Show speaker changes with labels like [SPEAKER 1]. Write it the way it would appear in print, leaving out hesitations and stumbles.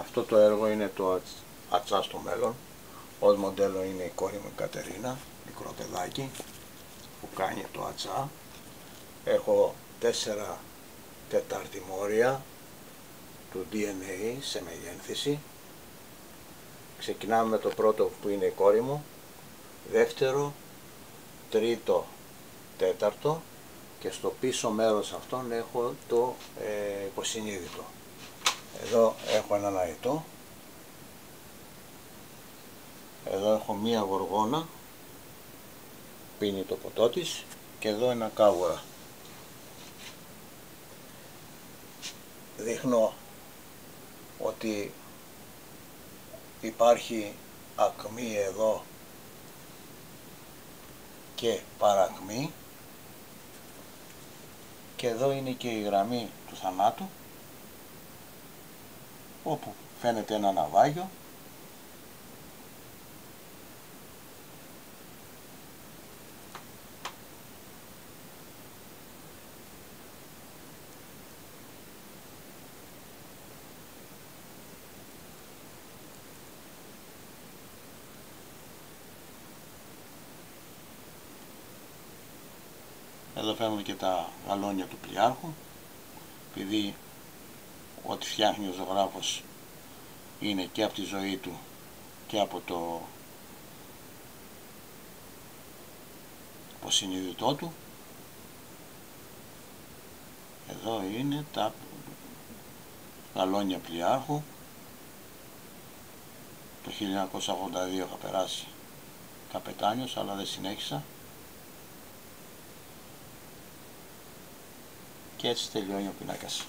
[SPEAKER 1] Αυτό το έργο είναι το Ατσά στο μέλλον. Ως μοντέλο είναι η κόρη μου η Κατερίνα, μικρό παιδάκι που κάνει το ατσά. Έχω 4 τεταρτημόρια του DNA σε μεγένθηση. Ξεκινάμε με το πρώτο που είναι η κόρη μου, δεύτερο, τρίτο, τέταρτο και στο πίσω μέρος αυτόν έχω το υποσυνείδητο. Εδώ έχω έναν αητό, εδώ έχω μία γοργόνα, πίνει το ποτό της και εδώ ένα κάβουρα. Δείχνω ότι υπάρχει ακμή εδώ και παρακμή και εδώ είναι και η γραμμή του θανάτου όπου φαίνεται ένα ναυάγιο . Εδώ φαίνονται και τα γαλόνια του πλοιάρχου, επειδή ό,τι φτιάχνει ο ζωγράφος είναι και από τη ζωή του και από το υποσυνείδητό του. Εδώ είναι τα γαλόνια πλοιάρχου. Το 1982 είχα περάσει καπετάνιος, αλλά δεν συνέχισα. Και έτσι τελειώνει ο πίνακας.